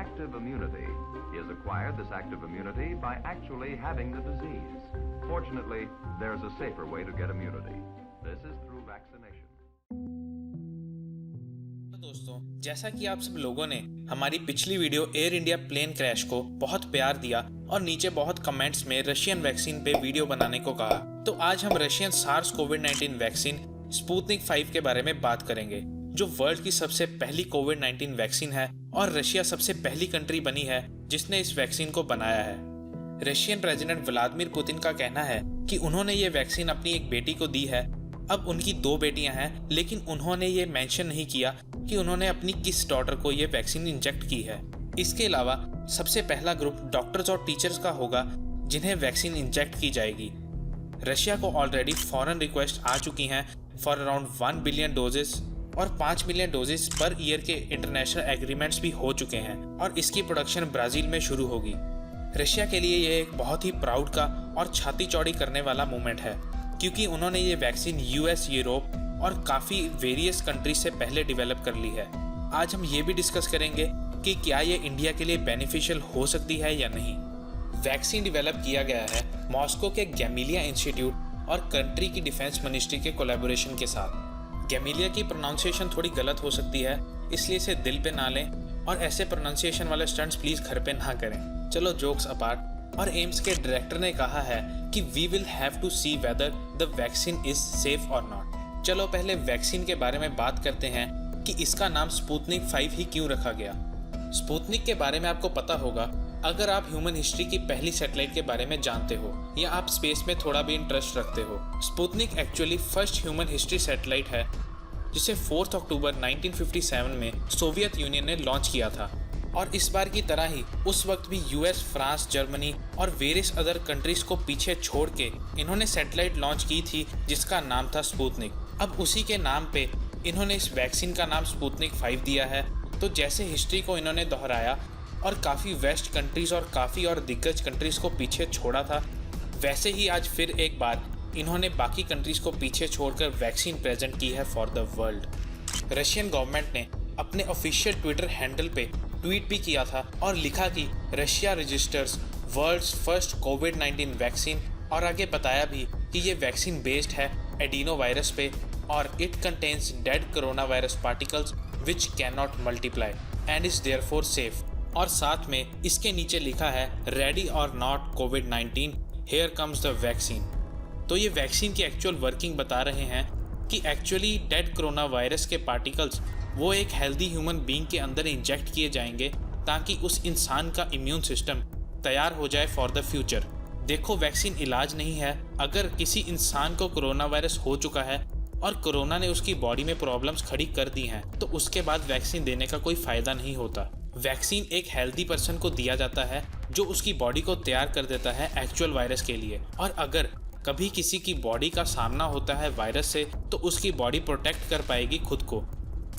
active immunity. He has acquired this active immunity by actually having the disease. Fortunately, there's a safer way to get immunity. This is through vaccination. दोस्तों, जैसा कि आप सब लोगों ने हमारी पिछली video Air India plane crash को बहुत प्यार दिया और नीचे बहुत कमेंट्स में रशियन वैक्सीन पे वीडियो बनाने को कहा, तो आज हम रशियन सार्स कोविड-19 वैक्सीन स्पुतनिक 5 के बारे में बात करेंगे, जो वर्ल्ड की सबसे पहली कोविड-19 वैक्सीन है और रशिया सबसे पहली कंट्री बनी है जिसने इस वैक्सीन को बनाया है। रशियन प्रेसिडेंट व्लादिमीर पुतिन का कहना है कि उन्होंने ये वैक्सीन अपनी एक बेटी को दी है। अब उनकी 2 बेटियां हैं, लेकिन उन्होंने ये मेंशन नहीं किया कि उन्होंने अपनी किस डॉटर को ये वैक्सीन इंजेक्ट की है। इसके अलावा सबसे पहला ग्रुप डॉक्टर्स और टीचर्स का होगा जिन्हें वैक्सीन इंजेक्ट की जाएगी। रशिया को ऑलरेडी फॉरेन रिक्वेस्ट आ चुकी हैं फॉर अराउंड 1 बिलियन डोजेस और 5 मिलियन डोजेस पर ईयर के इंटरनेशनल एग्रीमेंट्स भी हो चुके हैं और इसकी प्रोडक्शन ब्राजील में शुरू होगी। रशिया के लिए यह एक बहुत ही प्राउड का और छाती चौड़ी करने वाला मोमेंट है, क्योंकि उन्होंने ये वैक्सीन यूएस, यूरोप और काफ़ी वेरियस कंट्रीज से पहले डेवलप कर ली है। आज हम ये भी डिस्कस करेंगे कि क्या ये इंडिया के लिए बेनिफिशियल हो सकती है या नहीं। वैक्सीन डेवलप किया गया है मॉस्को के गैमिलिया इंस्टीट्यूट और कंट्री की डिफेंस मिनिस्ट्री के कोलैबोरेशन के साथ। गैमिलिया की प्रोनाउंसिएशन थोड़ी गलत हो सकती है, इसलिए इसे दिल पे ना लें और ऐसे प्रोनाउंसिएशन वाले स्टंट्स प्लीज़ घर पे ना करें। चलो जोक्स अपार्ट, और एम्स के डायरेक्टर ने कहा है कि we will have to see whether the vaccine is safe और नॉट। चलो पहले वैक्सीन के बारे में बात करते हैं कि इसका नाम स्पुतनिक 5 ही क्यों रखा गया। स्पुतनिक के बारे में आपको पता होगा अगर आप ह्यूमन हिस्ट्री की पहली सैटेलाइट के बारे में जानते हो या आप स्पेस में थोड़ा भी इंटरेस्ट रखते हो। Sputnik actually first human history satellite है जिसे 4 अक्टूबर 1957 में सोवियत यूनियन ने लॉन्च किया था, और इस बार की तरह ही उस वक्त भी यूएस, फ्रांस, जर्मनी और वेरियस अदर कंट्रीज को पीछे छोड़ के इन्होंने सैटेलाइट लॉन्च की थी जिसका नाम था स्पुतनिक। अब उसी के नाम पे इन्होंने इस वैक्सीन का नाम स्पुतनिक 5 दिया है। तो जैसे हिस्ट्री को इन्होंने दोहराया और काफ़ी वेस्ट कंट्रीज और काफ़ी और दिग्गज कंट्रीज को पीछे छोड़ा था, वैसे ही आज फिर एक बार इन्होंने बाकी कंट्रीज को पीछे छोड़कर वैक्सीन प्रेजेंट की है for the world. Russian government ने अपने ऑफिशियल ट्विटर हैंडल पे ट्वीट भी किया था और लिखा कि रशिया रजिस्टर्स वर्ल्ड्स फर्स्ट कोविड-19 वैक्सीन, और आगे बताया भी कि ये वैक्सीन बेस्ड है एडिनो वायरस पे और it contains dead corona virus particles which can not multiply and is therefore safe. और साथ में इसके नीचे लिखा है रेडी और not covid here comes the vaccine. तो ये वैक्सीन की एक्चुअल वर्किंग बता रहे हैं कि एक्चुअली डेड कोरोना वायरस के पार्टिकल्स वो एक हेल्दी ह्यूमन बीइंग के अंदर इंजेक्ट किए जाएंगे ताकि उस इंसान का इम्यून सिस्टम तैयार हो जाए फॉर द फ्यूचर। देखो, वैक्सीन इलाज नहीं है। अगर किसी इंसान को कोरोना वायरस हो चुका है और कोरोना ने उसकी बॉडी में प्रॉब्लम्स खड़ी कर दी हैं, तो उसके बाद वैक्सीन देने का कोई फ़ायदा नहीं होता। वैक्सीन एक हेल्दी पर्सन को दिया जाता है जो उसकी बॉडी को तैयार कर देता है एक्चुअल वायरस के लिए, और अगर कभी किसी की बॉडी का सामना होता है वायरस से तो उसकी बॉडी प्रोटेक्ट कर पाएगी खुद को।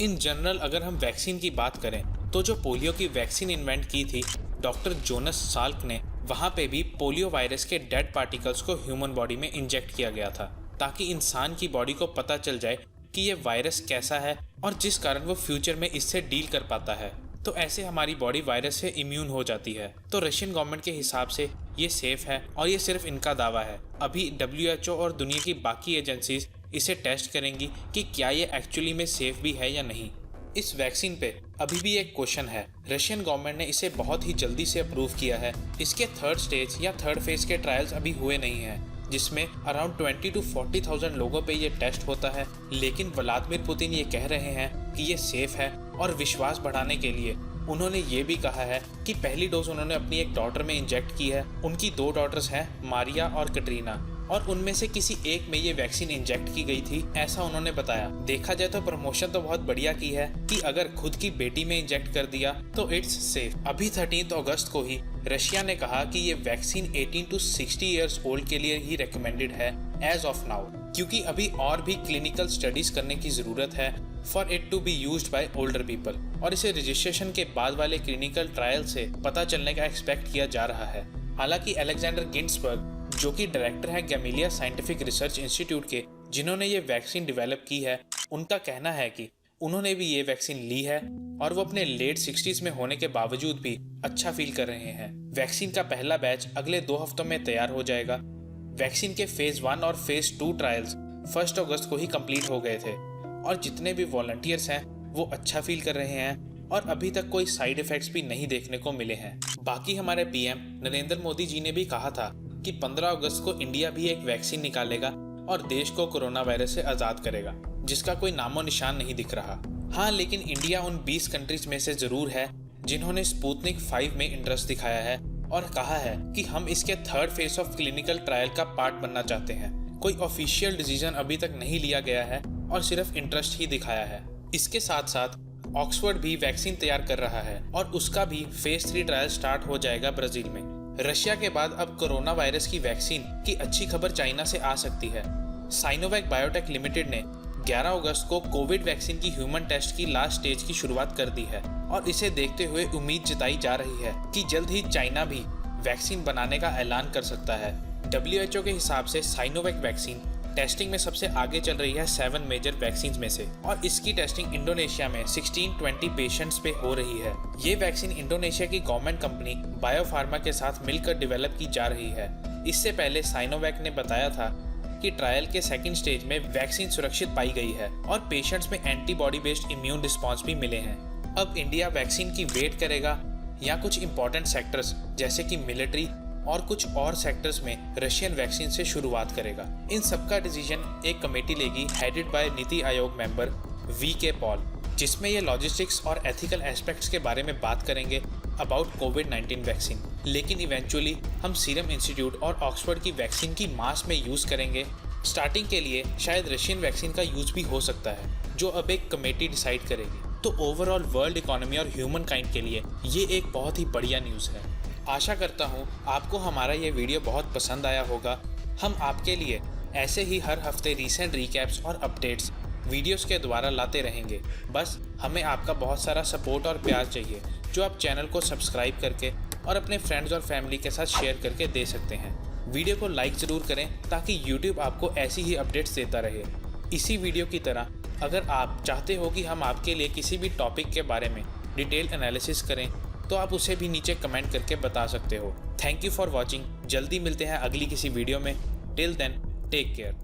इन जनरल अगर हम वैक्सीन की बात करें तो जो पोलियो की वैक्सीन इन्वेंट की थी डॉक्टर जोनस साल्क ने, वहाँ पे भी पोलियो वायरस के डेड पार्टिकल्स को ह्यूमन बॉडी में इंजेक्ट किया गया था ताकि इंसान की बॉडी को पता चल जाए कि ये वायरस कैसा है और जिस कारण वो फ्यूचर में इससे डील कर पाता है। तो ऐसे हमारी बॉडी वायरस से इम्यून हो जाती है। तो रशियन गवर्नमेंट के हिसाब से ये सेफ है और ये सिर्फ इनका दावा है। अभी WHO और दुनिया की बाकी एजेंसीज इसे टेस्ट करेंगी कि क्या ये एक्चुअली में सेफ भी है या नहीं। इस वैक्सीन पे अभी भी एक क्वेश्चन है। रशियन गवर्नमेंट ने इसे बहुत ही जल्दी से अप्रूव किया है। इसके 3rd स्टेज या 3rd फेज के ट्रायल्स अभी हुए नहीं हैं, जिसमें अराउंड 20 to 40,000 लोगों पे ये टेस्ट होता है। लेकिन व्लादिमीर पुतिन ये कह रहे हैं कि ये सेफ है, और विश्वास बढ़ाने के लिए उन्होंने ये भी कहा है कि पहली डोज उन्होंने अपनी एक डॉटर में इंजेक्ट की है। उनकी 2 डॉटर्स हैं, मारिया और कैटरीना, और उनमें से किसी एक में ये वैक्सीन इंजेक्ट की गई थी, ऐसा उन्होंने बताया। देखा जाए तो प्रमोशन तो बहुत बढ़िया की है कि अगर खुद की बेटी में इंजेक्ट कर दिया तो इट्स सेफ। अभी 13 अगस्त को ही रशिया ने कहा कि ये वैक्सीन 18 to 60 ईयर्स ओल्ड के लिए ही रिकमेंडेड है एज ऑफ नाउ, क्योंकि अभी और भी क्लिनिकल स्टडीज करने की जरूरत है for it to be used by older people, और इसे रजिस्ट्रेशन के बाद वाले क्लिनिकल ट्रायल से पता चलने का एक्सपेक्ट किया जा रहा है। हालांकि अलेक्जेंडर गिंट्सबर्ग, जो कि डायरेक्टर है गैमिलिया साइंटिफिक रिसर्च इंस्टीट्यूट के, जिन्होंने ये वैक्सीन डेवलप की है, उनका कहना है कि उन्होंने भी ये वैक्सीन ली है और वो अपने लेट 60s में होने के बावजूद भी अच्छा फील कर रहे हैं। वैक्सीन का पहला बैच अगले 2 हफ्तों में तैयार हो जाएगा। वैक्सीन के फेज 1 और फेज 2 ट्रायल्स 1 अगस्त को ही कंप्लीट हो गए थे और जितने भी वॉलंटियर्स हैं वो अच्छा फील कर रहे हैं और अभी तक कोई साइड इफेक्ट्स भी नहीं देखने को मिले हैं। बाकी हमारे पीएम नरेंद्र मोदी जी ने भी कहा था कि 15 अगस्त को इंडिया भी एक वैक्सीन निकालेगा और देश को कोरोना वायरस से आज़ाद करेगा, जिसका कोई नामो निशान नहीं दिख रहा। हाँ, लेकिन इंडिया उन 20 कंट्रीज में से ज़रूर है जिन्होंने स्पुतनिक 5 में इंटरेस्ट दिखाया है और कहा है कि हम इसके 3rd phase of clinical trial का पार्ट बनना चाहते हैं। कोई ऑफिशियल डिसीजन अभी तक नहीं लिया गया है और सिर्फ इंटरेस्ट ही दिखाया है। इसके साथ साथ ऑक्सफोर्ड भी वैक्सीन तैयार कर रहा है और उसका भी फेज 3 ट्रायल स्टार्ट हो जाएगा ब्राजील में। रशिया के बाद अब कोरोना वायरस की वैक्सीन की अच्छी खबर चाइना से आ सकती है। साइनोवैक बायोटेक लिमिटेड ने 11 अगस्त को कोविड वैक्सीन की ह्यूमन टेस्ट की लास्ट स्टेज की शुरुआत कर दी है और इसे देखते हुए उम्मीद जताई जा रही है कि जल्द ही चाइना भी वैक्सीन बनाने का ऐलान कर सकता है। WHO के हिसाब से साइनोवैक वैक्सीन टेस्टिंग में सबसे आगे चल रही है 7 मेजर वैक्सीन में से और इसकी टेस्टिंग इंडोनेशिया में 16-20 पेशेंट्स पे हो रही है। ये वैक्सीन इंडोनेशिया की गवर्नमेंट कंपनी बायोफार्मा के साथ मिलकर डेवलप की जा रही है। इससे पहले साइनोवैक ने बताया था कि ट्रायल के 2nd स्टेज में वैक्सीन सुरक्षित पाई गई है और पेशेंट्स में एंटीबॉडी बेस्ड इम्यून रिस्पॉन्स भी मिले हैं। अब इंडिया वैक्सीन की वेट करेगा या कुछ इंपॉर्टेंट सेक्टर्स जैसे कि मिलिट्री और कुछ और सेक्टर्स में रशियन वैक्सीन से शुरुआत करेगा। इन सबका डिसीजन एक कमेटी लेगी headed by NITI Aayog member VK Paul, जिसमें ये लॉजिस्टिक्स और एथिकल एस्पेक्ट्स के बारे में बात करेंगे अबाउट कोविड-19 वैक्सीन। लेकिन इवेंचुअली हम सीरम इंस्टीट्यूट और ऑक्सफोर्ड की वैक्सीन की मास में यूज़ करेंगे। स्टार्टिंग के लिए शायद रशियन वैक्सीन का यूज़ भी हो सकता है, जो अब एक कमेटी डिसाइड करेगी। तो ओवरऑल वर्ल्ड इकोनॉमी और ह्यूमन काइंड के लिए ये एक बहुत ही बढ़िया न्यूज़ है। आशा करता हूँ आपको हमारा ये वीडियो बहुत पसंद आया होगा। हम आपके लिए ऐसे ही हर हफ्ते रीसेंट रिकैप्स और अपडेट्स वीडियोस के द्वारा लाते रहेंगे। बस हमें आपका बहुत सारा सपोर्ट और प्यार चाहिए, जो आप चैनल को सब्सक्राइब करके और अपने फ्रेंड्स और फैमिली के साथ शेयर करके दे सकते हैं। वीडियो को लाइक ज़रूर करें ताकि YouTube आपको ऐसी ही अपडेट्स देता रहे। इसी वीडियो की तरह अगर आप चाहते हो कि हम आपके लिए किसी भी टॉपिक के बारे में डिटेल एनालिसिस करें तो आप उसे भी नीचे कमेंट करके बता सकते हो। Thank you for watching. जल्दी मिलते हैं अगली किसी वीडियो में। Till then take care.